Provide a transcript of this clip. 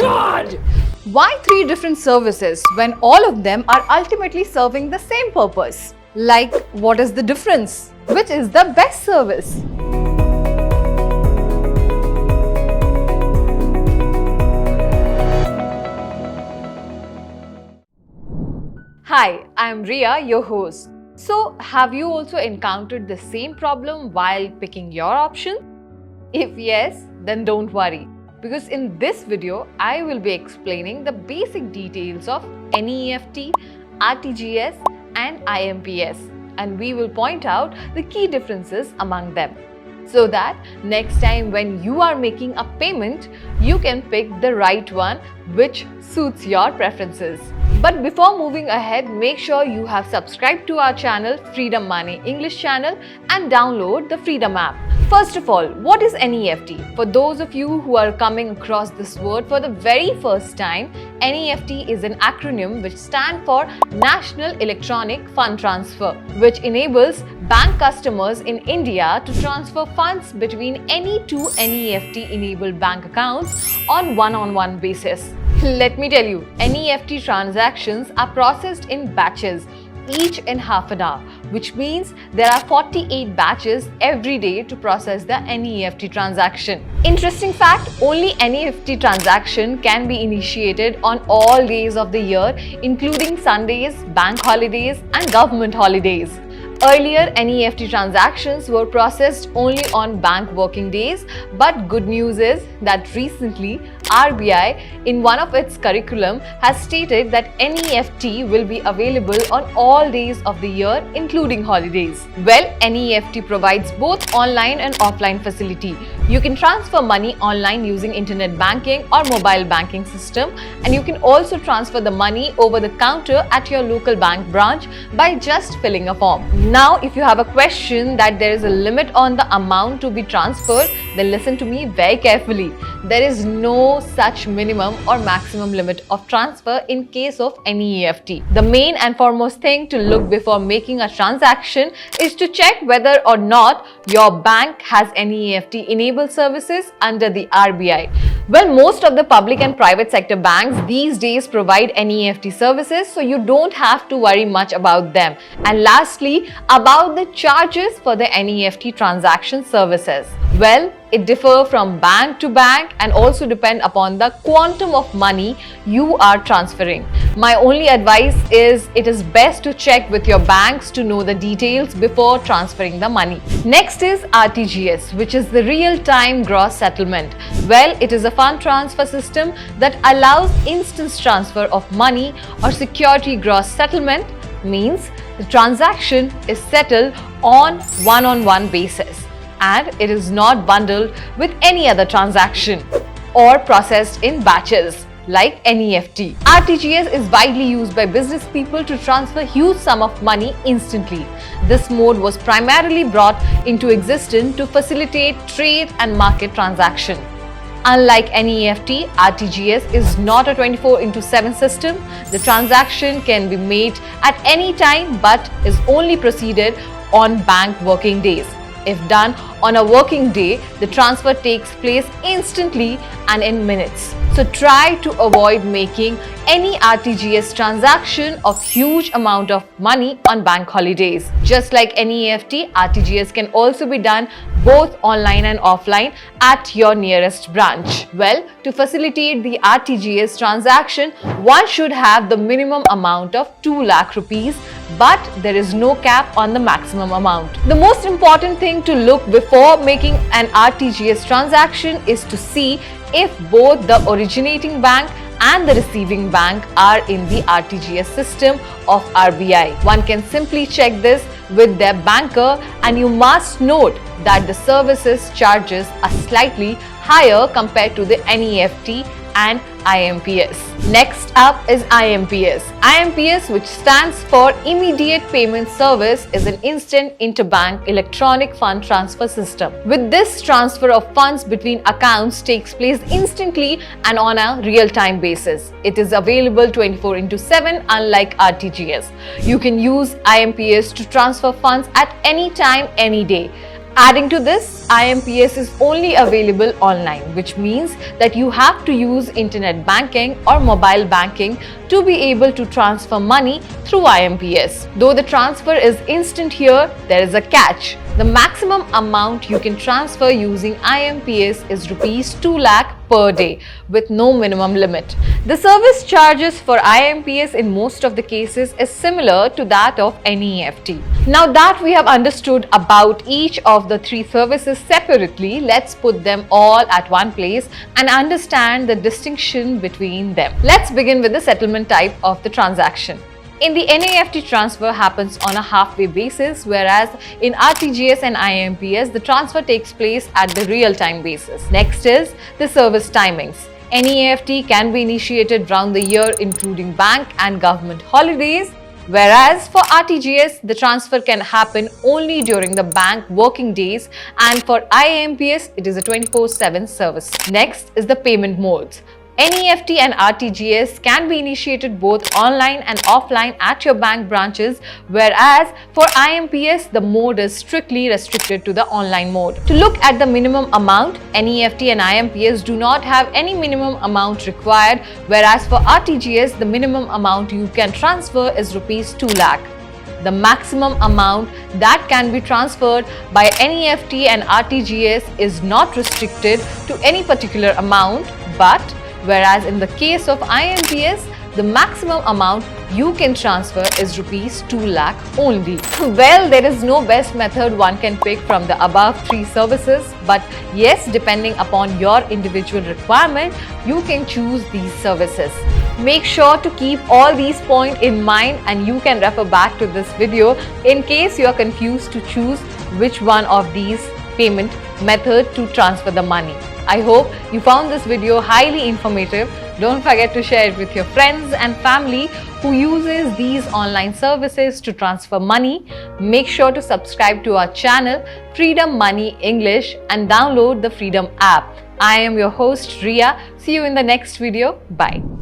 God! Why three different services when all of them are ultimately serving the same purpose? Like, what is the difference? Which is the best service? Hi, I am Ria, your host. So, have you also encountered the same problem while picking your option? If yes, then don't worry, because in this video, I will be explaining the basic details of NEFT, RTGS and IMPS, and we will point out the key differences among them, so that next time when you are making a payment, you can pick the right one which suits your preferences. But before moving ahead, make sure you have subscribed to our channel, Freedom Money English channel, and download the Freedom app. First of all, what is NEFT? For those of you who are coming across this word for the very first time, NEFT is an acronym which stands for National Electronic Fund Transfer, which enables bank customers in India to transfer funds between any two NEFT-enabled bank accounts on one-on-one basis. Let me tell you, NEFT transactions are processed in batches, each in half an hour, which means there are 48 batches every day to process the NEFT transaction. Interesting fact, only NEFT transaction can be initiated on all days of the year, including Sundays, bank holidays and government holidays. Earlier, NEFT transactions were processed only on bank working days, but good news is that recently RBI, in one of its curriculum, has stated that NEFT will be available on all days of the year, including holidays. Well, NEFT provides both online and offline facility. You can transfer money online using internet banking or mobile banking system, and you can also transfer the money over the counter at your local bank branch by just filling a form. Now, if you have a question that there is a limit on the amount to be transferred, then listen to me very carefully. There is no such minimum or maximum limit of transfer in case of NEFT. The main and foremost thing to look before making a transaction is to check whether or not your bank has NEFT enabled services under the RBI. Well, most of the public and private sector banks these days provide NEFT services, so you don't have to worry much about them. And lastly, about the charges for the NEFT transaction services. Well, it differs from bank to bank and also depend upon the quantum of money you are transferring. My only advice is it is best to check with your banks to know the details before transferring the money. Next is RTGS, which is the real-time gross settlement. Well, it is a fund transfer system that allows instant transfer of money or security gross settlement, means the transaction is settled on one-on-one basis, and it is not bundled with any other transaction or processed in batches like NEFT. RTGS is widely used by business people to transfer huge sum of money instantly. This mode was primarily brought into existence to facilitate trade and market transaction. Unlike NEFT, RTGS is not a 24/7 system. The transaction can be made at any time but is only proceeded on bank working days. If done on a working day, the transfer takes place instantly and in minutes. So try to avoid making any RTGS transaction of huge amount of money on bank holidays. Just like NEFT, RTGS can also be done both online and offline at your nearest branch. Well, to facilitate the RTGS transaction, one should have the minimum amount of 2 lakh rupees, but there is no cap on the maximum amount. The most important thing to look before making an RTGS transaction is to see if both the originating bank and the receiving bank are in the RTGS system of RBI. One can simply check this with their banker, and you must note that the services charges are slightly higher compared to the NEFT and IMPS. Next up is IMPS. IMPS, which stands for Immediate Payment Service, is an instant interbank electronic fund transfer system. With this, transfer of funds between accounts takes place instantly and on a real-time basis. It is available 24/7, unlike RTGS. You can use IMPS to transfer funds at any time, any day. Adding to this, IMPS is only available online, which means that you have to use internet banking or mobile banking to be able to transfer money through IMPS. Though the transfer is instant here, there is a catch. The maximum amount you can transfer using IMPS is rupees 2 lakh per day with no minimum limit. The service charges for IMPS in most of the cases is similar to that of NEFT. Now that we have understood about each of the three services separately, let's put them all at one place and understand the distinction between them. Let's begin with the settlement type of the transaction. In the NEFT, transfer happens on a halfway basis, whereas in RTGS and IMPS, the transfer takes place at the real-time basis. Next is the service timings. NEFT can be initiated round the year, including bank and government holidays, whereas for RTGS, the transfer can happen only during the bank working days, and for IMPS, it is a 24/7 service. Next is the payment modes. NEFT and RTGS can be initiated both online and offline at your bank branches, whereas for IMPS, the mode is strictly restricted to the online mode. To look at the minimum amount, NEFT and IMPS do not have any minimum amount required, whereas for RTGS, the minimum amount you can transfer is rupees 2 lakh. The maximum amount that can be transferred by NEFT and RTGS is not restricted to any particular amount, but whereas in the case of IMPS, the maximum amount you can transfer is rupees 2 lakh only. Well, there is no best method one can pick from the above three services, but yes, depending upon your individual requirement, you can choose these services. Make sure to keep all these points in mind and you can refer back to this video in case you are confused to choose which one of these payment method to transfer the money. I hope you found this video highly informative. Don't forget to share it with your friends and family who uses these online services to transfer money. Make sure to subscribe to our channel Freedom Money English and download the Freedom app. I am your host Ria. See you in the next video. Bye.